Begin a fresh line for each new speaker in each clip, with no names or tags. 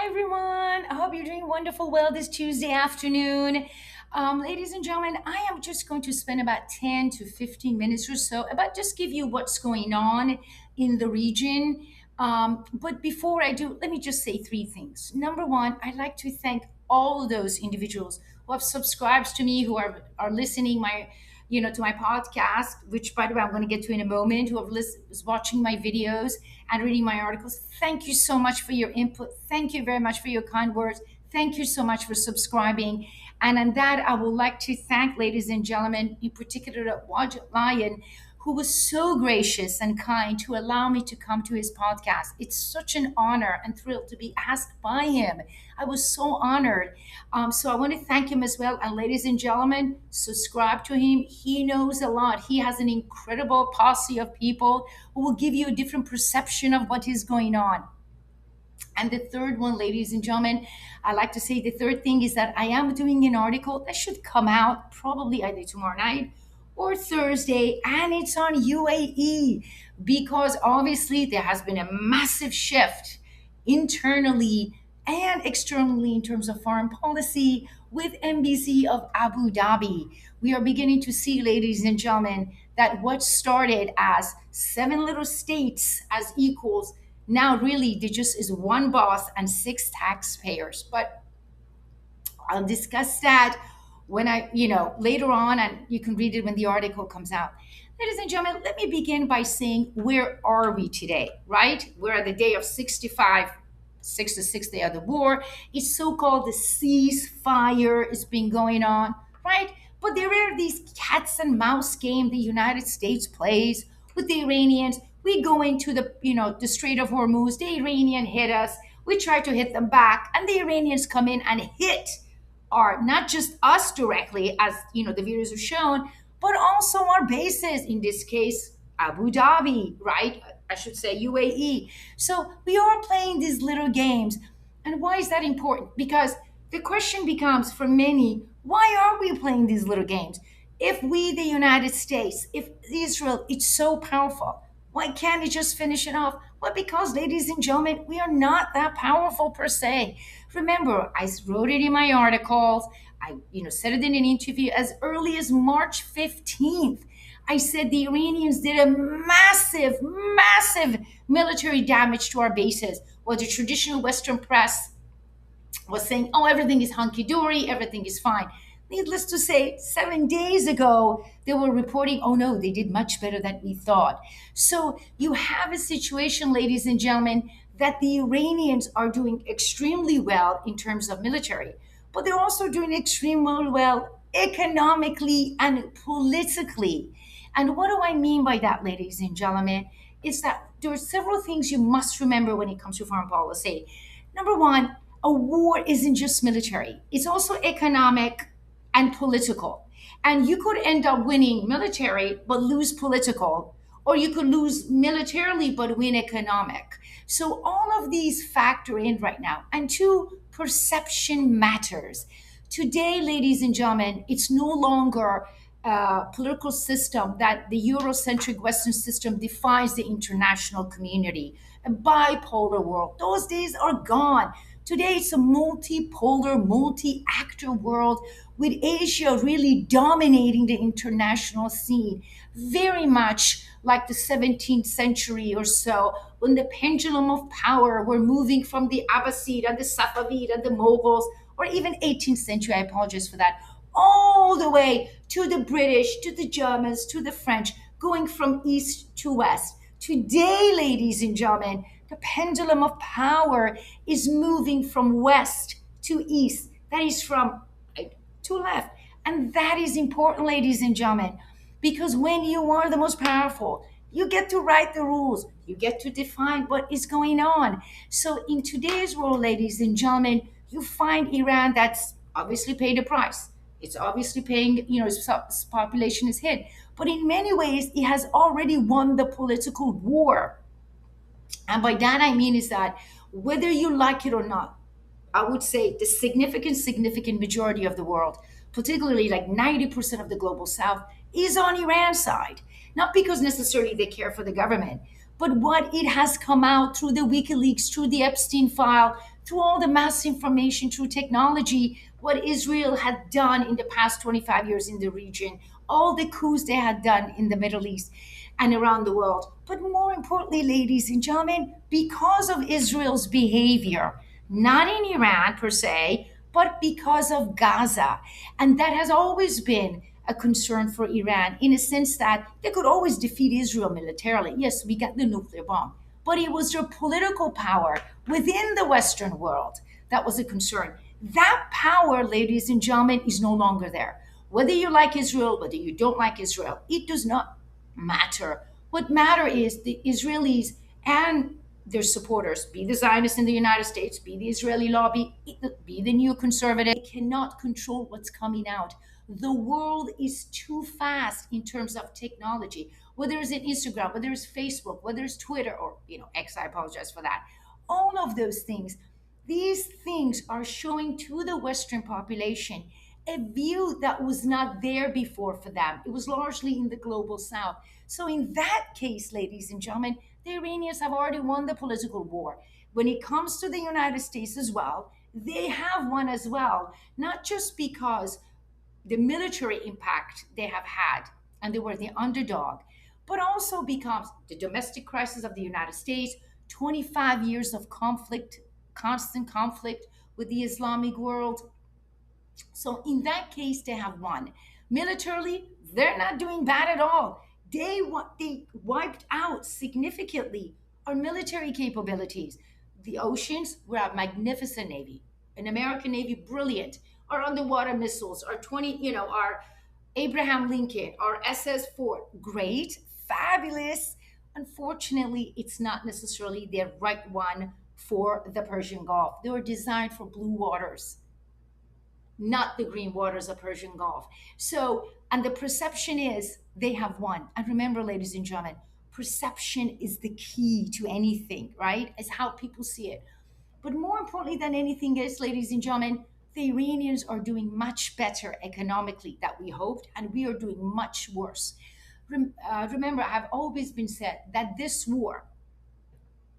Hi, everyone. I hope you're doing wonderful well this Tuesday afternoon. Ladies and gentlemen, I am just going to spend about 10 to 15 minutes or so about just give you what's going on in the region. But before I do, let me just say three things. Number one, I'd like to thank all of those individuals who have subscribed to me, who are listening to my podcast, which by the way I'm going to get to in a moment, who have is watching my videos and reading my articles. Thank you so much for your input. Thank you very much for your kind words. Thank you so much for subscribing. And on that, I would like to thank, ladies and gentlemen, in particular, Wajid Lion, who was so gracious and kind to allow me to come to his podcast. It's such an honor and thrill to be asked by him. I was so honored. So I want to thank him as well. And ladies and gentlemen, subscribe to him. He knows a lot. He has an incredible posse of people who will give you a different perception of what is going on. And the third one, ladies and gentlemen, I like to say the third thing is that I am doing an article that should come out probably either tomorrow night or Thursday, and it's on UAE because obviously there has been a massive shift internally and externally in terms of foreign policy with embassy of Abu Dhabi. We are beginning to see, ladies and gentlemen, that what started as seven little states as equals now really there just is one boss and six taxpayers. But I'll discuss that when later on, and you can read it when the article comes out. Ladies and gentlemen, let me begin by saying, where are we today, right? We're at the day of 65, 66th day of the war. It's so-called the ceasefire has been going on, right? But there are these cats and mouse game the United States plays with the Iranians. We go into the Strait of Hormuz, the Iranian hit us, we try to hit them back, and the Iranians come in and hit are not just us directly, as the videos have shown, but also our bases. In this case, Abu Dhabi, right? I should say UAE. So we are playing these little games. And why is that important? Because the question becomes for many, why are we playing these little games? If we, the United States, if Israel, it's so powerful, why can't it just finish it off? Well, because, ladies and gentlemen, we are not that powerful per se. Remember, I wrote it in my articles. I, said it in an interview as early as March 15th. I said the Iranians did a massive, massive military damage to our bases. Well, the traditional Western press was saying, oh, everything is hunky dory, everything is fine. Needless to say, 7 days ago, they were reporting, oh no, they did much better than we thought. So you have a situation, ladies and gentlemen, that the Iranians are doing extremely well in terms of military, but they're also doing extremely well economically and politically. And what do I mean by that, ladies and gentlemen? Is that there are several things you must remember when it comes to foreign policy. Number one, a war isn't just military, it's also economic and political. And you could end up winning military but lose political, or you could lose militarily but win economic. So all of these factor in right now. And two, perception matters. Today, ladies and gentlemen, it's no longer a political system that the Eurocentric Western system defines the international community, a bipolar world. Those days are gone. Today, it's a multipolar, multi actor world with Asia really dominating the international scene, very much like the 17th century or so, when the pendulum of power were moving from the Abbasid and the Safavid and the Mughals, or even 18th century, I apologize for that, all the way to the British, to the Germans, to the French, going from east to west. Today, ladies and gentlemen, the pendulum of power is moving from west to east. That is from right to left. And that is important, ladies and gentlemen, because when you are the most powerful, you get to write the rules, you get to define what is going on. So, in today's world, ladies and gentlemen, you find Iran that's obviously paid a price. It's obviously paying, its population is hit. But in many ways, it has already won the political war. And by that I mean is that whether you like it or not, I would say the significant majority of the world, particularly like 90% of the global south, is on Iran's side. Not because necessarily they care for the government, but what it has come out through the WikiLeaks, through the Epstein file, through all the mass information, through technology, what Israel had done in the past 25 years in the region, all the coups they had done in the Middle East and around the world. But more importantly, ladies and gentlemen, because of Israel's behavior, not in Iran per se, but because of Gaza. And that has always been a concern for Iran in a sense that they could always defeat Israel militarily. Yes, we got the nuclear bomb, but it was their political power within the Western world that was a concern. That power, ladies and gentlemen, is no longer there. Whether you like Israel, whether you don't like Israel, it does not matter. What matter is the Israelis and their supporters, be the Zionists in the United States, be the Israeli lobby, be the new conservative, cannot control what's coming out. The world is too fast in terms of technology, whether it's in Instagram, whether it's Facebook, whether it's Twitter, or X, I apologize for that. All of those things, these things are showing to the Western population a view that was not there before for them. It was largely in the global south. So, in that case, ladies and gentlemen, the Iranians have already won the political war. When it comes to the United States as well, they have won as well, not just because the military impact they have had and they were the underdog, but also because the domestic crisis of the United States, 25 years of conflict, constant conflict with the Islamic world. So in that case, they have won. Militarily, they're not doing bad at all. They wiped out significantly our military capabilities. The oceans, we're a magnificent navy, an American navy, brilliant. Our underwater missiles, our 20, our Abraham Lincoln, our SS Fort, great, fabulous. Unfortunately, it's not necessarily the right one for the Persian Gulf. They were designed for blue waters, not the green waters of Persian Gulf. So, and the perception is they have won. And remember, ladies and gentlemen, perception is the key to anything, right? It's how people see it. But more importantly than anything else, ladies and gentlemen, the Iranians are doing much better economically than we hoped, and we are doing much worse. Remember, I have always been said that this war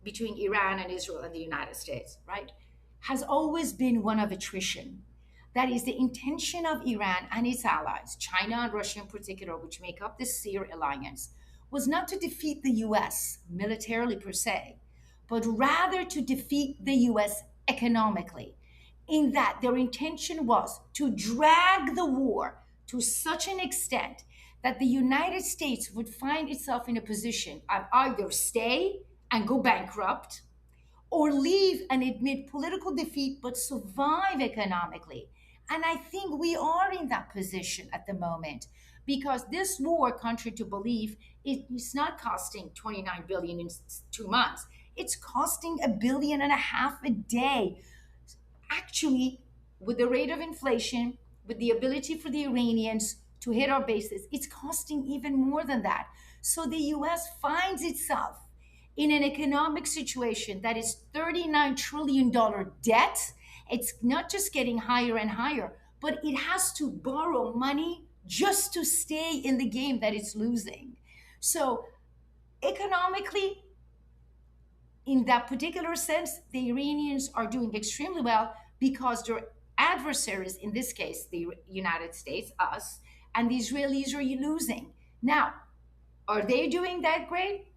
between Iran and Israel and the United States, right, has always been one of attrition. That is the intention of Iran and its allies, China and Russia in particular, which make up the SEER alliance, was not to defeat the US militarily per se, but rather to defeat the US economically. In that their intention was to drag the war to such an extent that the United States would find itself in a position of either stay and go bankrupt or leave and admit political defeat but survive economically. And I think we are in that position at the moment because this war, contrary to belief, is not costing 29 billion in 2 months. It's costing $1.5 billion a day. Actually, with the rate of inflation, with the ability for the Iranians to hit our bases, it's costing even more than that. So the US finds itself in an economic situation that is $39 trillion debt. It's not just getting higher and higher, but it has to borrow money just to stay in the game that it's losing. So economically, in that particular sense, the Iranians are doing extremely well because their adversaries, in this case, the United States, us, and the Israelis are losing. Now, are they doing that great?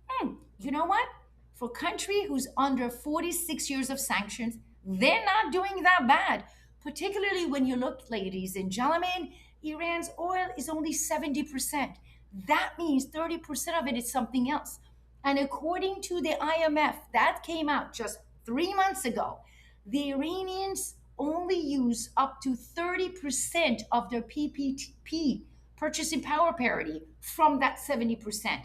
You know what? For a country who's under 46 years of sanctions, they're not doing that bad. Particularly when you look, ladies and gentlemen, Iran's oil is only 70%. That means 30% of it is something else. And according to the IMF, that came out just 3 months ago, the Iranians only use up to 30% of their PPP, purchasing power parity, from that 70%.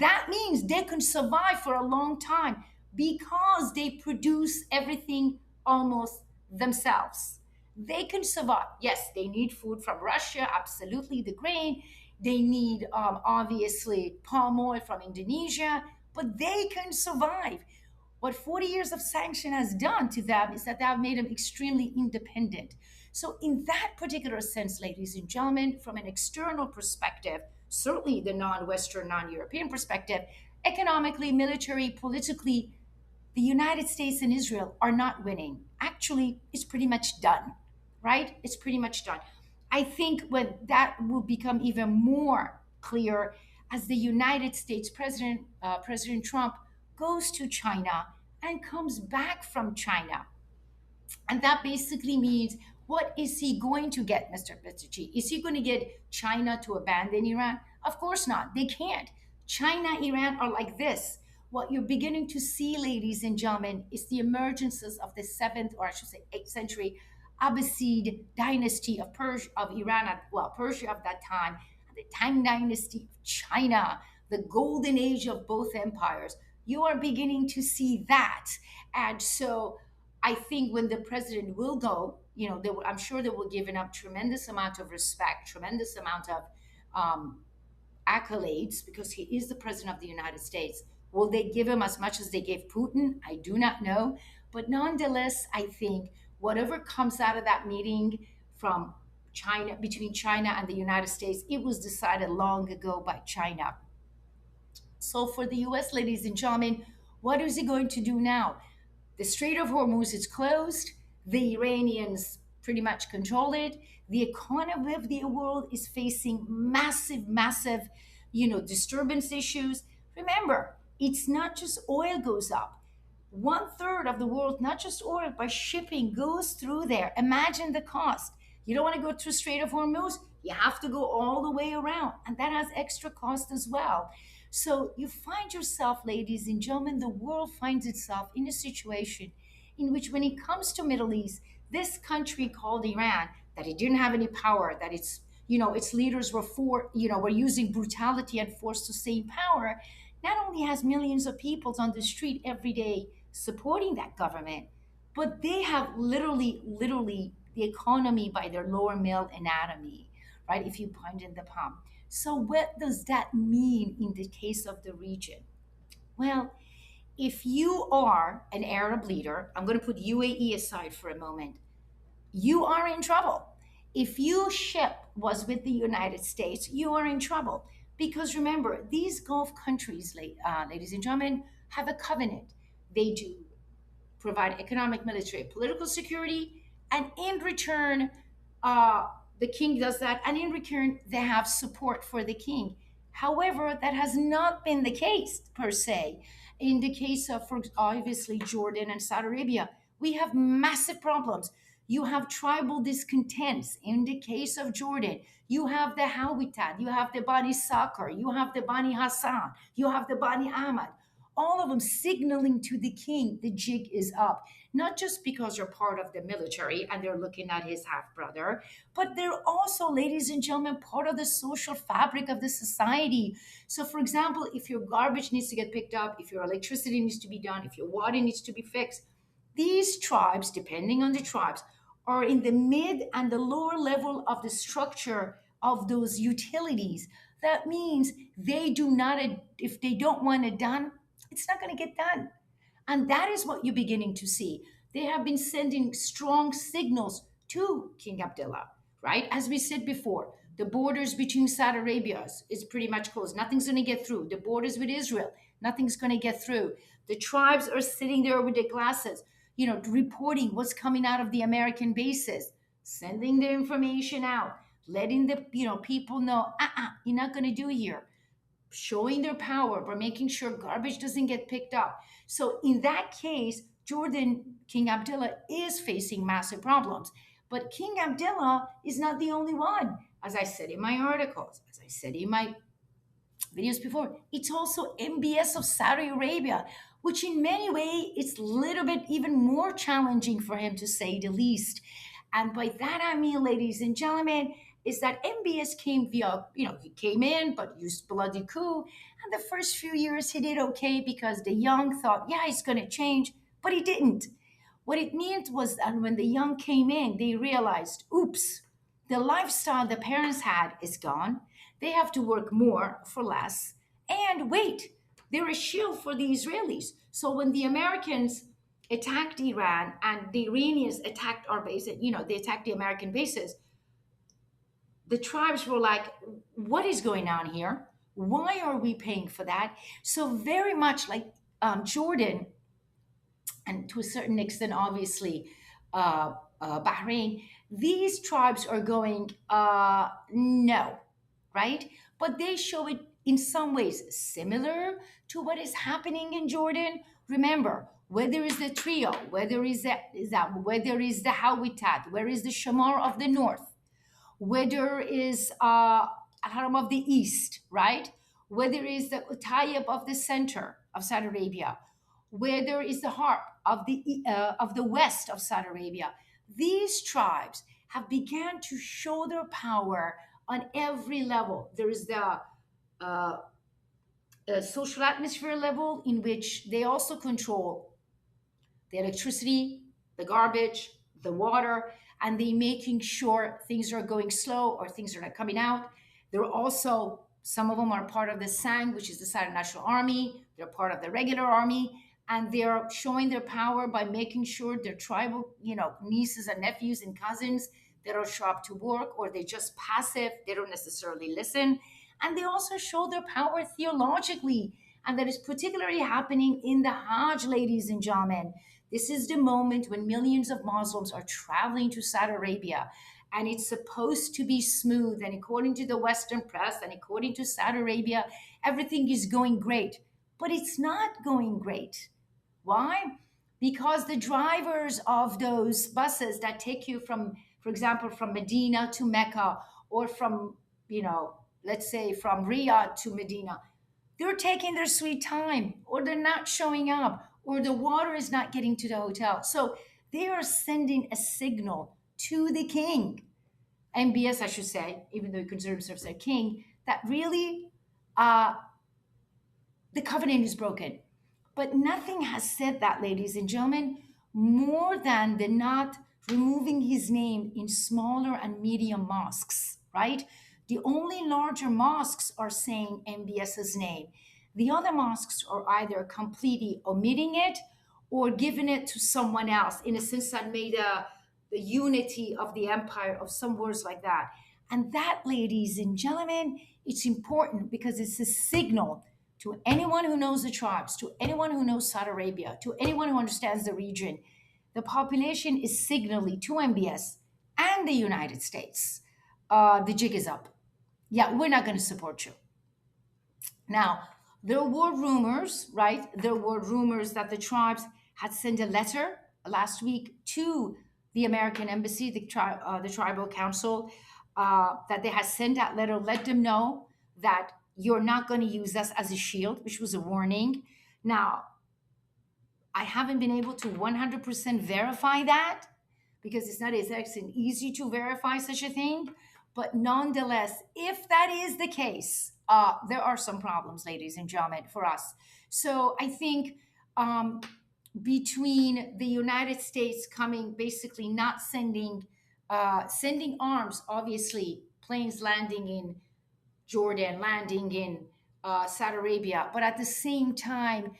That means they can survive for a long time because they produce everything almost themselves. They can survive. Yes, they need food from Russia, absolutely, the grain. They need, obviously, palm oil from Indonesia, but they can survive. What 40 years of sanction has done to them is that they have made them extremely independent. So, in that particular sense, ladies and gentlemen, from an external perspective, certainly the non Western, non European perspective, economically, military, politically, the United States and Israel are not winning. Actually, it's pretty much done, right? It's pretty much done. I think when that will become even more clear as the United States President, President Trump, goes to China and comes back from China. And that basically means, what is he going to get, Mr. Pizzucci? Is he going to get China to abandon Iran? Of course not. They can't. China, Iran are like this. What you're beginning to see, ladies and gentlemen, is the emergences of the 7th, or I should say 8th century Abbasid dynasty of Persia, of Iran, well, Persia of that time, the Tang dynasty of China, the golden age of both empires. You are beginning to see that. And so I think when the president will go, I'm sure they will give him tremendous amount of respect, tremendous amount of um, accolades, because he is the president of the United States. Will they give him as much as they gave Putin? I do not know. But nonetheless, I think whatever comes out of that meeting from China, between China and the United States, it was decided long ago by China. So for the US, ladies and gentlemen, what is he going to do now? The Strait of Hormuz is closed. The Iranians pretty much control it. The economy of the world is facing massive, massive, disturbance issues. Remember, it's not just oil goes up. 1/3 of the world, not just oil, but shipping goes through there. Imagine the cost. You don't want to go through Strait of Hormuz, you have to go all the way around, and that has extra cost as well. So you find yourself, ladies and gentlemen, the world finds itself in a situation in which, when it comes to Middle East, this country called Iran, that it didn't have any power, that its leaders were using brutality and force to stay in power, not only has millions of people on the street every day supporting that government, but they have literally the economy by their lower male anatomy, right? If you point in the palm. So, what does that mean in the case of the region? Well, if you are an Arab leader, I'm going to put UAE aside for a moment, you are in trouble. If your ship was with the United States, you are in trouble. Because remember, these Gulf countries, ladies and gentlemen, have a covenant. They do provide economic, military, political security, and in return, uh, the king does that, and in return, they have support for the king. However, that has not been the case per se. In the case of, for obviously, Jordan and Saudi Arabia, we have massive problems. You have tribal discontents. In the case of Jordan, you have the Hawitat, you have the Bani Sakar, you have the Bani Hassan, you have the Bani Ahmad, all of them signaling to the king the jig is up. Not just because you're part of the military and they're looking at his half brother, but they're also, ladies and gentlemen, part of the social fabric of the society. So, for example, if your garbage needs to get picked up, if your electricity needs to be done, if your water needs to be fixed, these tribes, depending on the tribes, are in the mid and the lower level of the structure of those utilities. That means they do not, if they don't want it done, it's not going to get done. And that is what you're beginning to see. They have been sending strong signals to King Abdullah, right? As we said before, the borders between Saudi Arabia is pretty much closed. Nothing's going to get through. The borders with Israel, nothing's going to get through. The tribes are sitting there with their glasses, reporting what's coming out of the American bases, sending the information out, letting the people know, you're not going to do here, showing their power by making sure garbage doesn't get picked up. So in that case, Jordan, King Abdullah is facing massive problems. But King Abdullah is not the only one. As I said in my articles, as I said in my videos before, it's also MBS of Saudi Arabia, which in many ways it's a little bit even more challenging for him, to say the least. And by that I mean, ladies and gentlemen, is that MBS came via, he came in but used bloody coup. And the first few years he did okay because the young thought, yeah, it's going to change, but he didn't. What it meant was that when the young came in, they realized, oops, the lifestyle the parents had is gone. They have to work more for less. And wait, they're a shield for the Israelis. So when the Americans attacked Iran and the Iranians attacked our base, they attacked the American bases, the tribes were like, what is going on here? Why are we paying for that? So, very much like Jordan, and to a certain extent, obviously, Bahrain, these tribes are going, no, right? But they show it in some ways similar to what is happening in Jordan. Remember, whether is the trio, whether is that whether is the Hawitat, where is the Shamar of the north, whether is Haram of the east, right? Whether is the Tayyib of the center of Saudi Arabia, whether is the Harp of the west of Saudi Arabia. These tribes have began to show their power on every level. There is the uh, social atmosphere level in which they also control the electricity, the garbage, the water, and they making sure things are going slow or things are not coming out. They're also, some of them are part of the SANG, which is the Saudi National Army. They're part of the regular army, and they're showing their power by making sure their tribal, nieces and nephews and cousins, they don't show up to work, or they just passive. They don't necessarily listen, and they also show their power theologically, and that is particularly happening in the Hajj, ladies and gentlemen. This is the moment when millions of Muslims are traveling to Saudi Arabia, and it's supposed to be smooth. And according to the Western press and according to Saudi Arabia, everything is going great. But it's not going great. Why? Because the drivers of those buses that take you from, for example, from Medina to Mecca, or from, let's say from Riyadh to Medina, they're taking their sweet time, or they're not showing up, or the water is not getting to the hotel. So they are sending a signal to the king, MBS, I should say, even though he considers himself a king, that really uh, the covenant is broken. But nothing has said that, ladies and gentlemen, more than the not removing his name in smaller and medium mosques, right? The only larger mosques are saying MBS's name. The other mosques are either completely omitting it or giving it to someone else, in a sense that made the unity of the empire, of some words like that. And that, ladies and gentlemen, it's important because it's a signal to anyone who knows the tribes, to anyone who knows Saudi Arabia, to anyone who understands the region. The population is signaling to MBS and the United States, the jig is up. Yeah, we're not going to support you. Now, there were rumors, right? There were rumors that the tribes had sent a letter last week to the American embassy, the tribal council, that they had sent that letter, let them know that you're not going to use us as a shield, which was a warning. Now, I haven't been able to 100% verify that because it's not as easy to verify such a thing. But nonetheless, if that is the case, there are some problems, ladies and gentlemen, for us. So I think between the United States coming, basically not sending arms, obviously planes landing in Jordan, landing in Saudi Arabia, but at the same time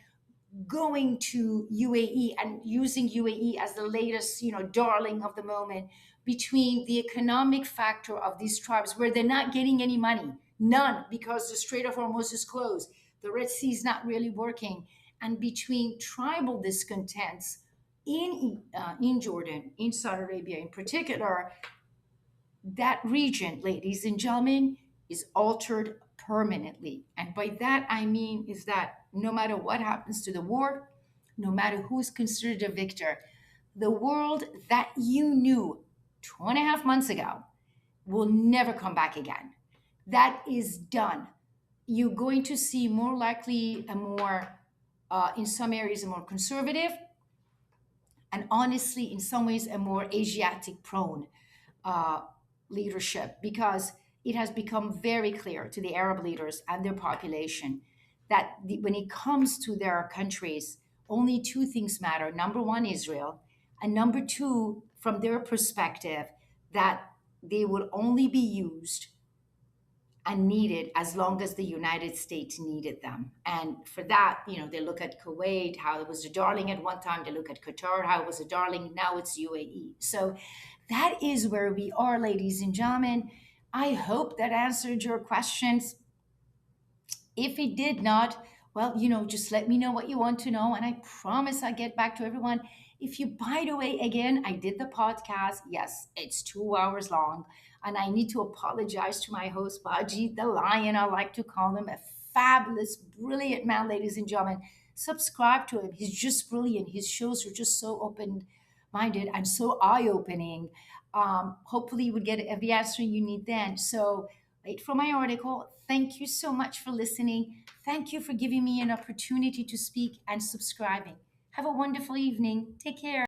going to UAE and using UAE as the latest, darling of the moment, between the economic factor of these tribes where they're not getting any money, none, because the Strait of Hormuz is closed, the Red Sea is not really working, and between tribal discontents in Jordan, in Saudi Arabia in particular, that region, ladies and gentlemen, is altered permanently. And by that, I mean is that no matter what happens to the war, no matter who's considered a victor, the world that you knew 2.5 months ago will never come back again. That is done. You're going to see more likely a more, in some areas, a more conservative, and honestly, in some ways, a more Asiatic prone uh, leadership, because it has become very clear to the Arab leaders and their population that when it comes to their countries, only two things matter. Number one, Israel, and number two, from their perspective, that they would only be used and needed as long as the United States needed them. And for that, they look at Kuwait, how it was a darling at one time. They look at Qatar, how it was a darling. Now it's UAE. So that is where we are, ladies and gentlemen. I hope that answered your questions. If it did not, well, just let me know what you want to know, and I promise I'll get back to everyone. If you, by the way, again, I did the podcast. Yes, it's 2 hours long, and I need to apologize to my host, Baji the Lion. I like to call him a fabulous, brilliant man, ladies and gentlemen. Subscribe to him. He's just brilliant. His shows are just so open minded and so eye opening. Hopefully, you would get every answer you need then. So, wait for my article. Thank you so much for listening. Thank you for giving me an opportunity to speak and subscribing. Have a wonderful evening. Take care.